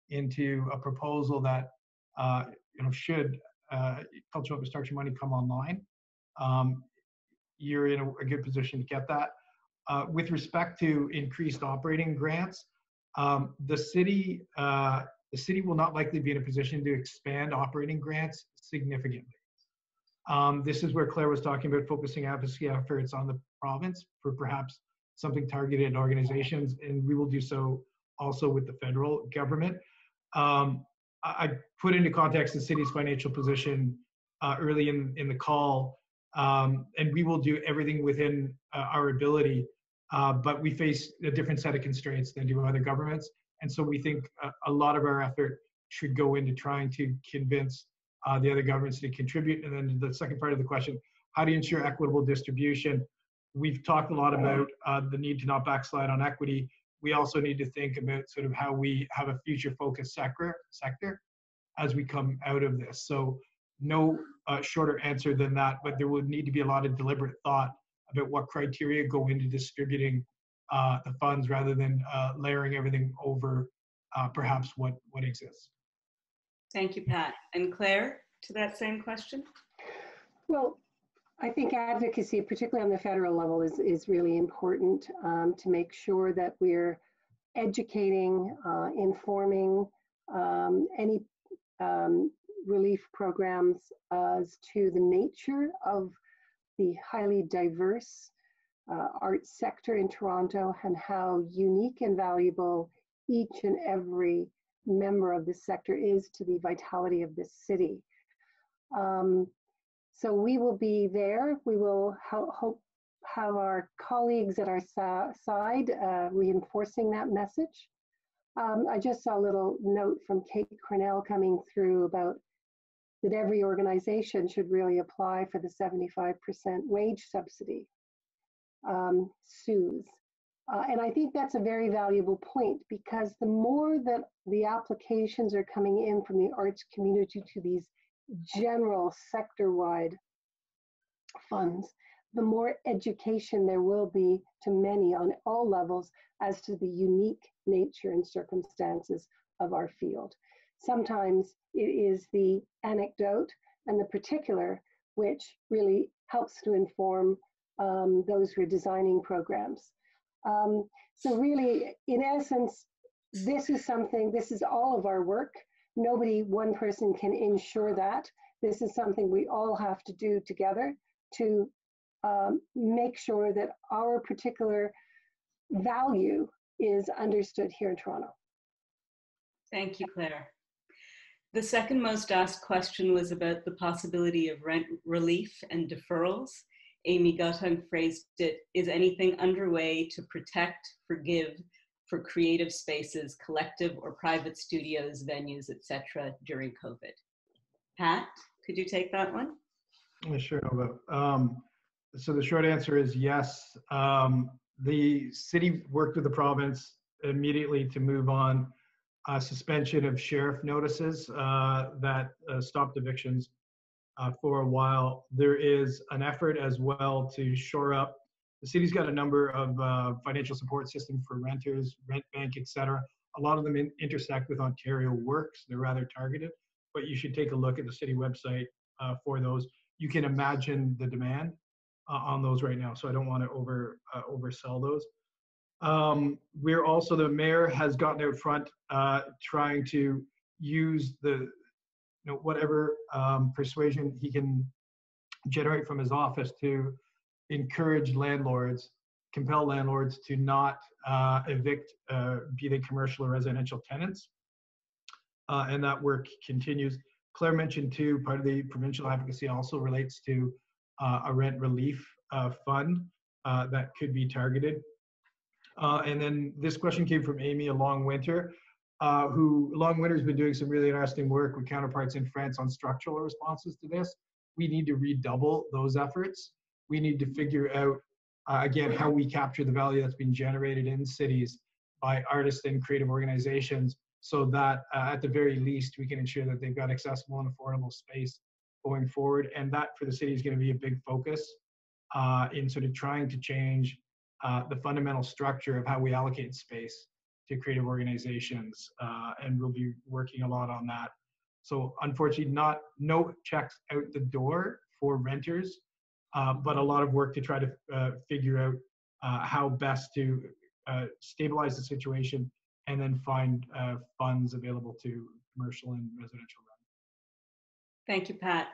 into a proposal that, should cultural infrastructure money come online, you're in a good position to get that. With respect to increased operating grants, the city will not likely be in a position to expand operating grants significantly. This is where Claire was talking about focusing advocacy efforts on the province for perhaps something targeted at organizations, and we will do so also with the federal government. I put into context the city's financial position early in the call, and we will do everything within our ability, but we face a different set of constraints than do other governments. And so we think a lot of our effort should go into trying to convince the other governments to contribute. And then the second part of the question, how do you ensure equitable distribution? We've talked a lot about the need to not backslide on equity. We also need to think about sort of how we have a future focused sector as we come out of this. So no shorter answer than that, but there would need to be a lot of deliberate thought about what criteria go into distributing the funds rather than layering everything over perhaps what exists. Thank you, Pat. And Claire, to that same question? Well, I think advocacy, particularly on the federal level, is really important to make sure that we're educating, informing any relief programs as to the nature of the highly diverse arts sector in Toronto and how unique and valuable each and every member of this sector is to the vitality of this city. So we will be there. We will hope have our colleagues at our side reinforcing that message. I just saw a little note from Kate Cornell coming through about that every organization should really apply for the 75% wage subsidy, SUS. And I think that's a very valuable point, because the more that the applications are coming in from the arts community to these general sector-wide funds, the more education there will be to many on all levels as to the unique nature and circumstances of our field. Sometimes it is the anecdote and the particular which really helps to inform those who are designing programs. So really, in essence, this is all of our work. One person can ensure that. This is something we all have to do together to make sure that our particular value is understood here in Toronto. Thank you, Claire. The second most asked question was about the possibility of rent relief and deferrals. Amy Guttung phrased it, is anything underway to protect, forgive for creative spaces, collective or private studios, venues, etc. during COVID? Pat, could you take that one? Yeah, sure, Nova. So the short answer is yes. The city worked with the province immediately to move on suspension of sheriff notices that stopped evictions for a while. There is an effort as well to shore up. The city's got a number of financial support systems for renters, rent bank, etc. A lot of them intersect with Ontario Works. They're rather targeted, but you should take a look at the city website for those. You can imagine the demand on those right now, so I don't want to oversell those. We're also, the mayor has gotten out front trying to use the whatever persuasion he can generate from his office to encourage landlords, compel landlords to not evict, be they commercial or residential tenants. And that work continues. Claire mentioned too, part of the provincial advocacy also relates to a rent relief fund that could be targeted. And then this question came from Amy Long Winter, who Long Winter's been doing some really interesting work with counterparts in France on structural responses to this. We need to redouble those efforts. We need to figure out, again, how we capture the value that's been generated in cities by artists and creative organizations, so that at the very least, we can ensure that they've got accessible and affordable space going forward. And that for the city is going to be a big focus in sort of trying to change the fundamental structure of how we allocate space to creative organizations. And we'll be working a lot on that. So unfortunately, no checks out the door for renters, but a lot of work to try to figure out how best to stabilize the situation and then find funds available to commercial and residential rent. Thank you, Pat.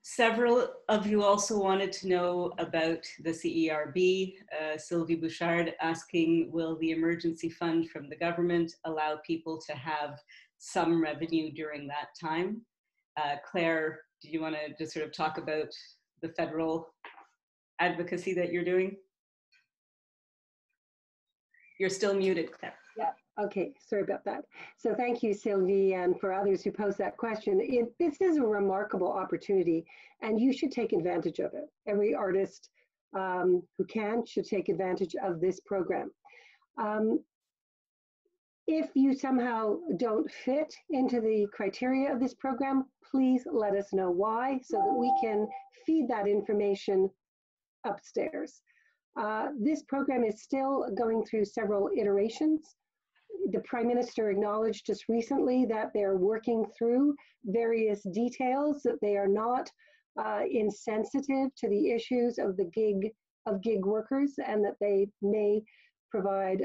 Several of you also wanted to know about the CERB. Sylvie Bouchard asking, will the emergency fund from the government allow people to have some revenue during that time? Claire, do you want to just sort of talk about the federal advocacy that you're doing? You're still muted, Claire. Yeah, okay, sorry about that. So thank you, Sylvie, and for others who posed that question. This is a remarkable opportunity, and you should take advantage of it. Every artist who can should take advantage of this program. If you somehow don't fit into the criteria of this program, please let us know why, so that we can feed that information upstairs. This program is still going through several iterations. The Prime Minister acknowledged just recently that they're working through various details, that they are not insensitive to the issues of the gig workers, and that they may provide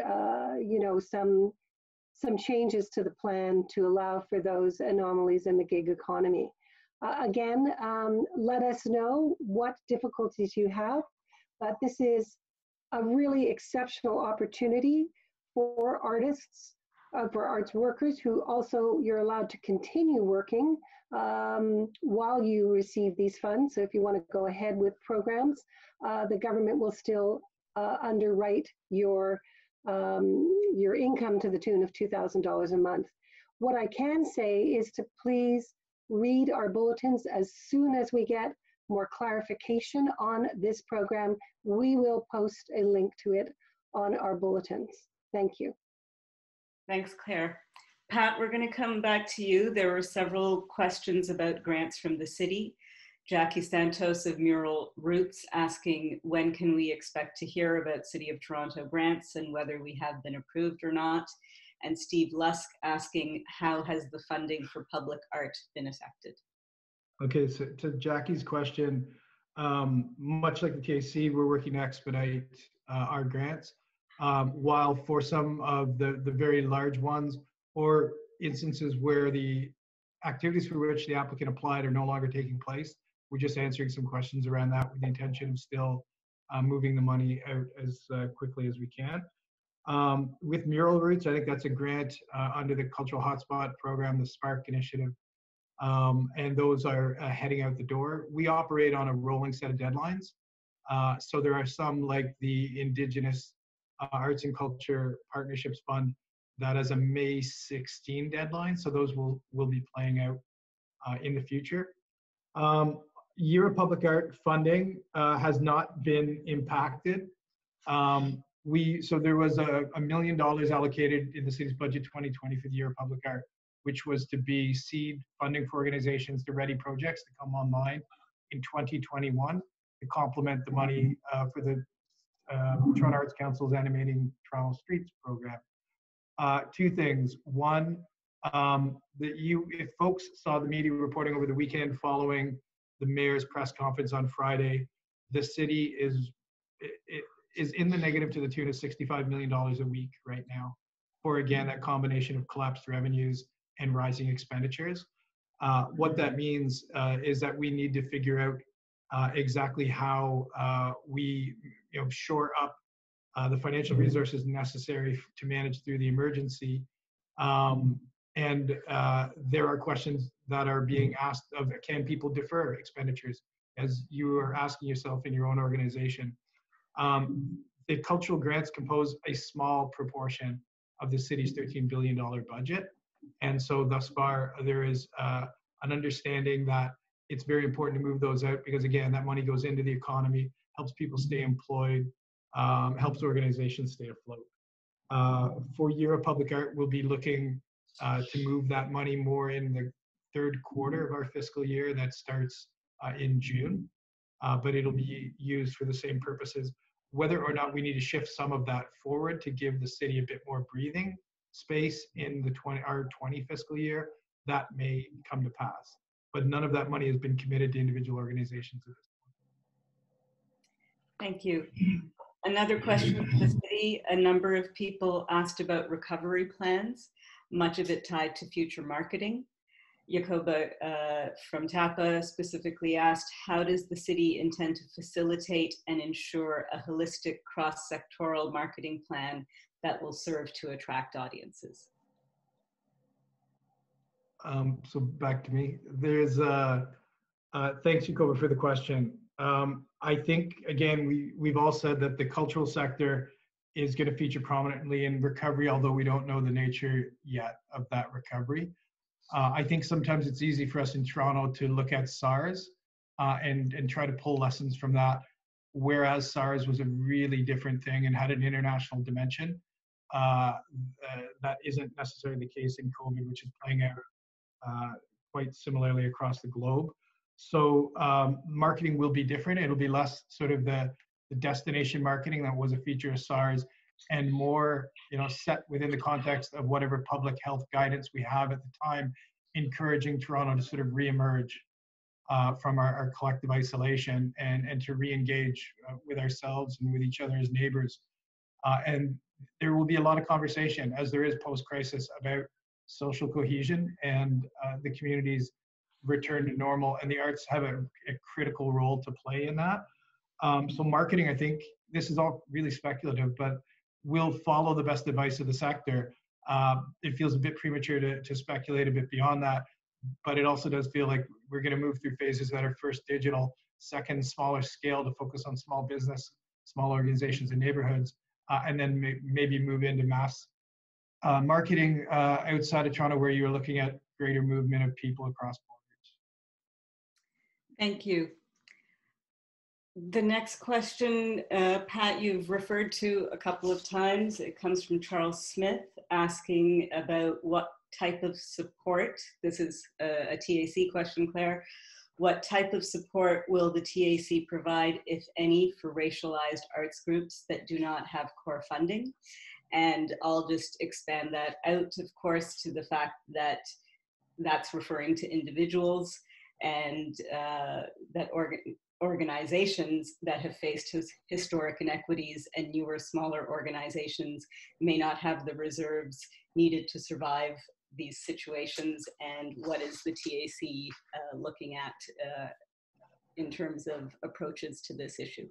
some changes to the plan to allow for those anomalies in the gig economy. Again, let us know what difficulties you have, but this is a really exceptional opportunity for artists, for arts workers who also, you're allowed to continue working while you receive these funds. So if you want to go ahead with programs, the government will still underwrite your income to the tune of $2,000 a month. What I can say is to please read our bulletins. As soon as we get more clarification on this program, we will post a link to it on our bulletins. Thank you. Thanks, Claire. Pat, we're going to come back to you. There were several questions about grants from the city. Jackie Santos of Mural Roots asking, when can we expect to hear about City of Toronto grants and whether we have been approved or not? And Steve Lusk asking, how has the funding for public art been affected? Okay, so to Jackie's question, much like the KC, we're working to expedite our grants. While for some of the very large ones, or instances where the activities for which the applicant applied are no longer taking place, we're just answering some questions around that with the intention of still moving the money out as quickly as we can. With Mural Roots, I think that's a grant under the Cultural Hotspot program, the Spark Initiative, and those are heading out the door. We operate on a rolling set of deadlines. So there are some like the Indigenous Arts and Culture Partnerships Fund that has a May 16 deadline. So those will be playing out in the future. Year of Public Art funding has not been impacted. So there was $1 million allocated in the city's budget 2020 for the Year of Public Art, which was to be seed funding for organizations to ready projects to come online in 2021 to complement the money for the Toronto Arts Council's Animating Toronto Streets program. Two things. One, if folks saw the media reporting over the weekend following the mayor's press conference on Friday, the city is in the negative to the tune of $65 million a week right now for, again, that combination of collapsed revenues and rising expenditures. What that means is that we need to figure out exactly how we shore up the financial resources necessary to manage through the emergency. And there are questions that are being asked of, can people defer expenditures, as you are asking yourself in your own organization. The cultural grants compose a small proportion of the city's $13 billion budget. And so thus far, there is an understanding that it's very important to move those out because, again, that money goes into the economy, helps people stay employed, helps organizations stay afloat. For Year of Public Art, we'll be looking to move that money more in the third quarter of our fiscal year that starts in June, but it'll be used for the same purposes. Whether or not we need to shift some of that forward to give the city a bit more breathing space in the 20 fiscal year, that may come to pass. But none of that money has been committed to individual organizations at this point. Thank you. Another question for the city. A number of people asked about recovery plans, much of it tied to future marketing. Jacoba from TAPA specifically asked, how does the city intend to facilitate and ensure a holistic cross-sectoral marketing plan that will serve to attract audiences? So back to me. There's thanks, Jacoba, for the question. I think, again, we've all said that the cultural sector is going to feature prominently in recovery, although we don't know the nature yet of that recovery. I think sometimes it's easy for us in Toronto to look at SARS and try to pull lessons from that, whereas SARS was a really different thing and had an international dimension. That isn't necessarily the case in COVID, which is playing out quite similarly across the globe. So marketing will be different. It'll be less sort of the destination marketing that was a feature of SARS, and more, set within the context of whatever public health guidance we have at the time, encouraging Toronto to sort of reemerge from our collective isolation and to re-engage with ourselves and with each other as neighbors. And there will be a lot of conversation, as there is post-crisis, about social cohesion and the community's return to normal, and the arts have a critical role to play in that. So marketing, I think, this is all really speculative, but will follow the best advice of the sector. It feels a bit premature to speculate a bit beyond that, but it also does feel like we're going to move through phases that are first digital, second smaller scale to focus on small business, small organizations and neighborhoods, and then maybe move into mass marketing outside of Toronto, where you're looking at greater movement of people across borders. Thank you. The next question, Pat, you've referred to a couple of times. It comes from Charles Smith asking about what type of support, this is a TAC question, Claire, what type of support will the TAC provide, if any, for racialized arts groups that do not have core funding? And I'll just expand that out, of course, to the fact that that's referring to individuals and that organizations that have faced historic inequities, and newer, smaller organizations may not have the reserves needed to survive these situations. And what is the TAC looking at in terms of approaches to this issue?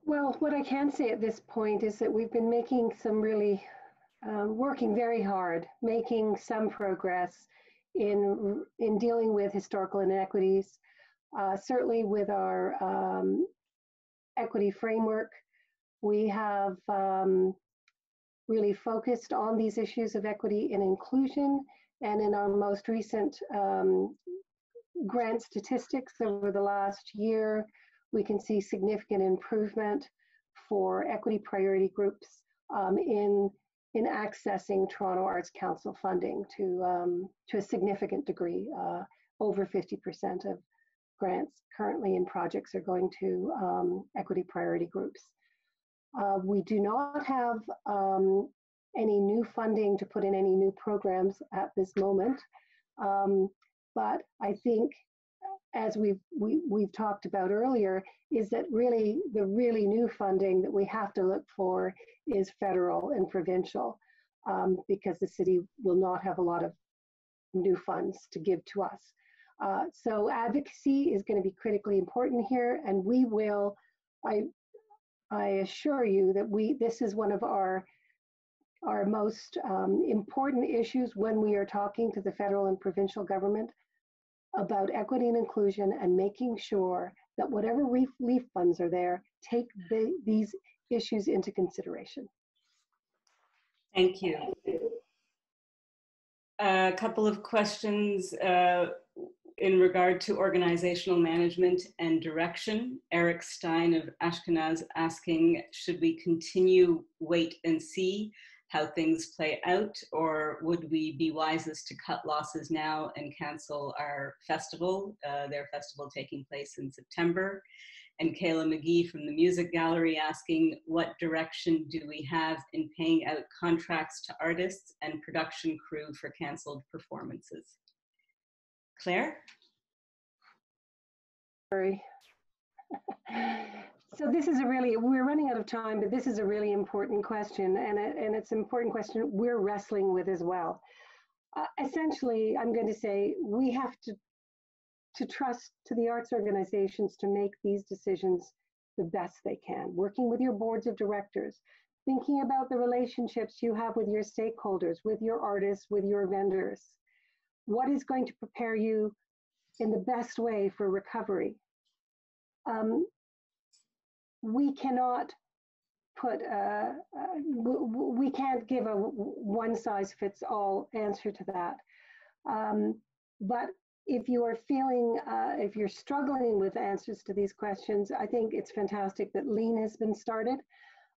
Well, what I can say at this point is that we've been making some really, working very hard, making some progress in dealing with historical inequities, certainly with our equity framework. We have really focused on these issues of equity and inclusion, and in our most recent grant statistics over the last year, we can see significant improvement for equity priority groups in accessing Toronto Arts Council funding to a significant degree. Over 50% of grants currently in projects are going to equity priority groups. We do not have any new funding to put in any new programs at this moment. But I think, as we've talked about earlier, is that really the really new funding that we have to look for is federal and provincial, because the city will not have a lot of new funds to give to us. So advocacy is going to be critically important here, and we will, I assure you that this is one of our most important issues when we are talking to the federal and provincial government about equity and inclusion, and making sure that whatever relief funds are there take these issues into consideration. Thank you. A couple of questions in regard to organizational management and direction. Eric Stein of Ashkenaz asking, should we continue wait and see how things play out, or would we be wisest to cut losses now and cancel our festival, their festival taking place in September? And Kayla McGee from the Music Gallery asking, what direction do we have in paying out contracts to artists and production crew for canceled performances? Claire? Sorry. So this is we're running out of time, but this is a really important question, and it's an important question we're wrestling with as well. Essentially, I'm going to say we have to trust to the arts organizations to make these decisions the best they can, working with your boards of directors, thinking about the relationships you have with your stakeholders, with your artists, with your vendors. What is going to prepare you in the best way for recovery? We cannot we can't give a one-size-fits-all answer to that. But if you are feeling, if you're struggling with answers to these questions, I think it's fantastic that Lean has been started.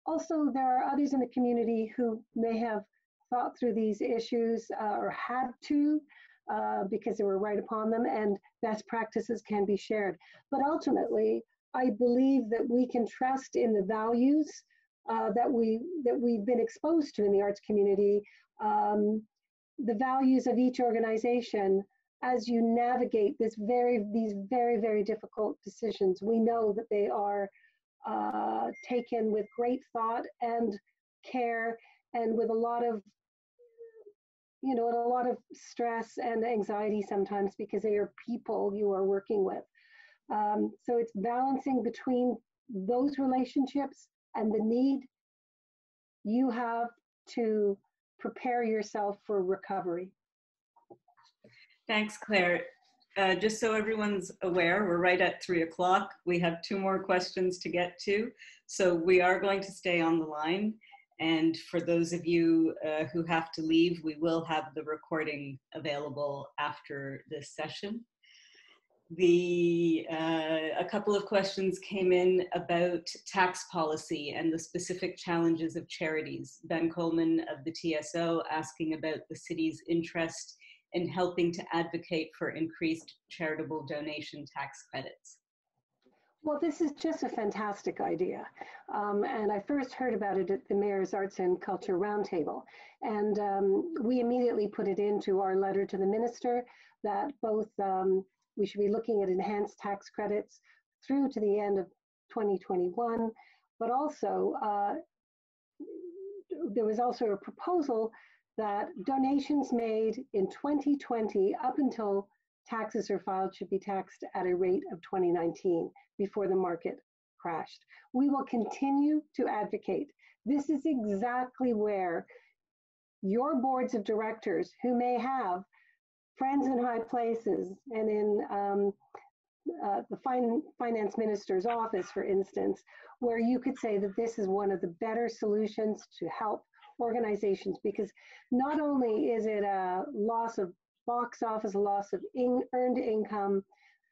Also, there are others in the community who may have thought through these issues or had to because they were right upon them, and best practices can be shared. But ultimately, I believe that we can trust in the values that we've been exposed to in the arts community, the values of each organization as you navigate these very, very difficult decisions. We know that they are taken with great thought and care, and with a lot of, a lot of stress and anxiety sometimes, because they are people you are working with. So it's balancing between those relationships and the need you have to prepare yourself for recovery. Thanks, Claire. Just so everyone's aware, we're right at 3 o'clock. We have 2 more questions to get to. So we are going to stay on the line. And for those of you who have to leave, we will have the recording available after this session. A couple of questions came in about tax policy and the specific challenges of charities. Ben Coleman of the TSO asking about the city's interest in helping to advocate for increased charitable donation tax credits. Well, this is just a fantastic idea. And I first heard about it at the Mayor's Arts and Culture Roundtable. And we immediately put it into our letter to the minister that both we should be looking at enhanced tax credits through to the end of 2021, but also there was also a proposal that donations made in 2020 up until taxes are filed should be taxed at a rate of 2019 before the market crashed. We will continue to advocate. This is exactly where your boards of directors, who may have friends in high places and in the finance minister's office, for instance, where you could say that this is one of the better solutions to help organizations, because not only is it a loss of box office, a loss of earned income,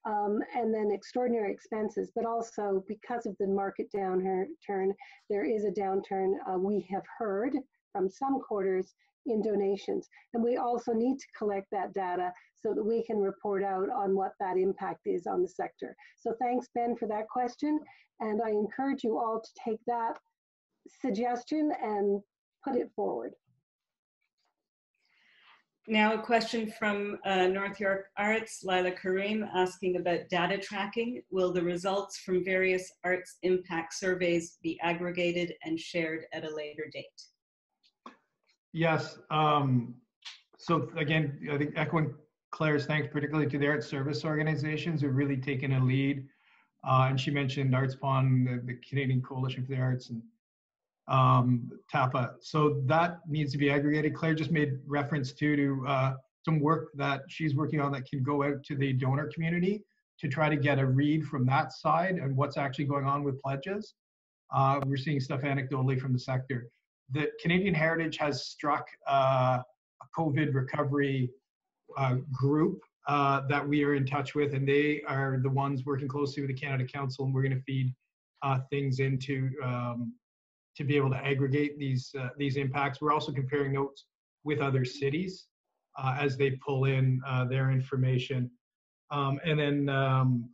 and then extraordinary expenses, but also because of the market downturn, there is a downturn, we have heard from some quarters, in donations. And we also need to collect that data so that we can report out on what that impact is on the sector. So thanks, Ben, for that question. And I encourage you all to take that suggestion and put it forward. Now a question from North York Arts, Lila Karim, asking about data tracking. Will the results from various arts impact surveys be aggregated and shared at a later date? Yes. So again, I think echoing Claire's thanks, particularly to the art service organizations who've really taken a lead. And she mentioned ArtsPawn, the Canadian Coalition for the Arts, and TAPA. So that needs to be aggregated. Claire just made reference to some work that she's working on that can go out to the donor community to try to get a read from that side and what's actually going on with pledges. We're seeing stuff anecdotally from the sector. The Canadian Heritage has struck a COVID recovery group that we are in touch with, and they are the ones working closely with the Canada Council, and we're going to feed things into to be able to aggregate these impacts. We're also comparing notes with other cities as they pull in their information. And then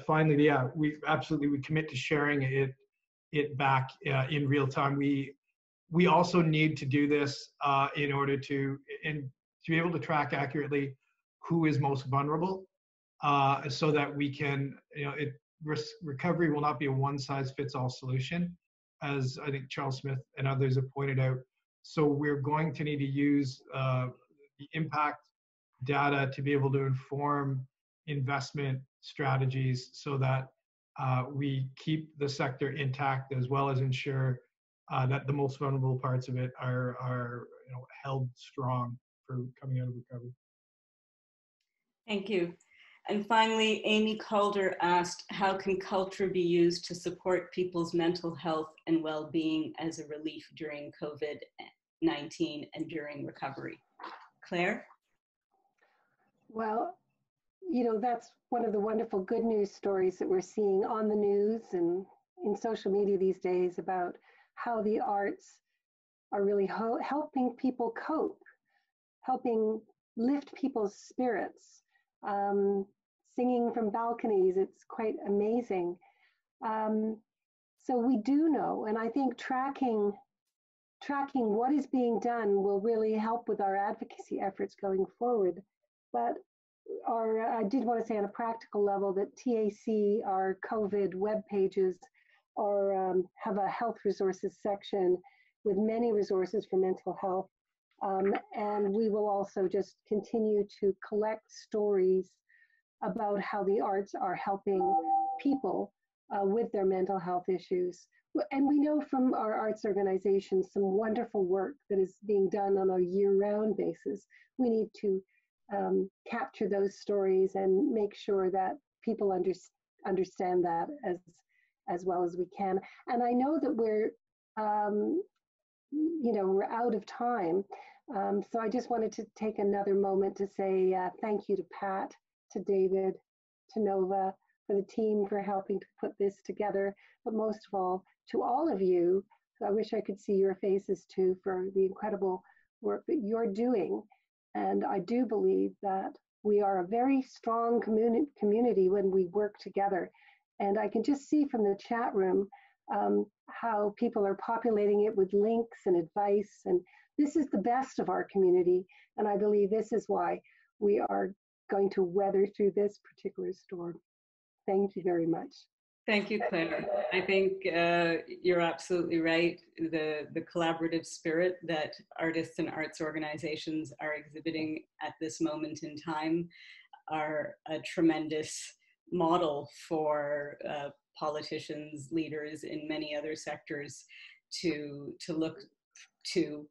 finally, yeah, we commit to sharing it back in real time. We also need to do this in order to be able to track accurately who is most vulnerable, so that we can, recovery will not be a one-size-fits-all solution, as I think Charles Smith and others have pointed out. So we're going to need to use the impact data to be able to inform investment strategies so that we keep the sector intact, as well as ensure that the most vulnerable parts of it are held strong for coming out of recovery. Thank you. And finally, Amy Calder asked, how can culture be used to support people's mental health and well-being as a relief during COVID-19 and during recovery? Claire? Well, that's one of the wonderful good news stories that we're seeing on the news and in social media these days about how the arts are really helping people cope, helping lift people's spirits, singing from balconies. It's quite amazing. So we do know, and I think tracking what is being done will really help with our advocacy efforts going forward. But I did want to say on a practical level that TAC, our COVID web pages, have a health resources section with many resources for mental health. And we will also just continue to collect stories about how the arts are helping people with their mental health issues. And we know from our arts organizations some wonderful work that is being done on a year-round basis. We need to capture those stories and make sure that people understand that as well as we can. And I know that we're out of time. So I just wanted to take another moment to say thank you to Pat, to David, to Nova, for the team for helping to put this together. But most of all, to all of you, I wish I could see your faces too, for the incredible work that you're doing. And I do believe that we are a very strong community when we work together. And I can just see from the chat room how people are populating it with links and advice. And this is the best of our community. And I believe this is why we are going to weather through this particular storm. Thank you very much. Thank you, Claire. I think you're absolutely right. The collaborative spirit that artists and arts organizations are exhibiting at this moment in time are a tremendous model for politicians, leaders in many other sectors to look to.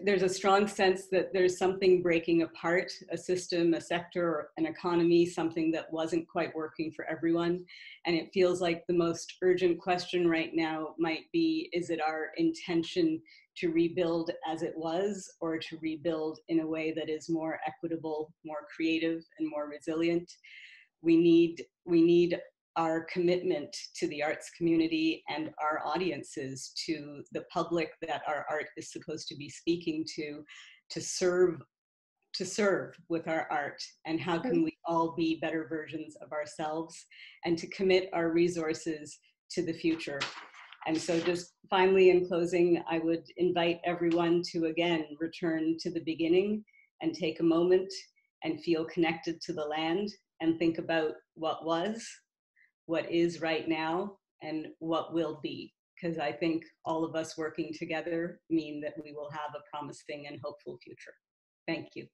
There's a strong sense that there's something breaking apart, a system, a sector, or an economy, something that wasn't quite working for everyone. And it feels like the most urgent question right now might be, is it our intention to rebuild as it was, or to rebuild in a way that is more equitable, more creative, and more resilient? We need our commitment to the arts community and our audiences, to the public that our art is supposed to be speaking to serve with our art. And how can we all be better versions of ourselves, and to commit our resources to the future. And so just finally, in closing, I would invite everyone to again return to the beginning and take a moment and feel connected to the land and think about what was, what is right now, and what will be. Because I think all of us working together mean that we will have a promising and hopeful future. Thank you.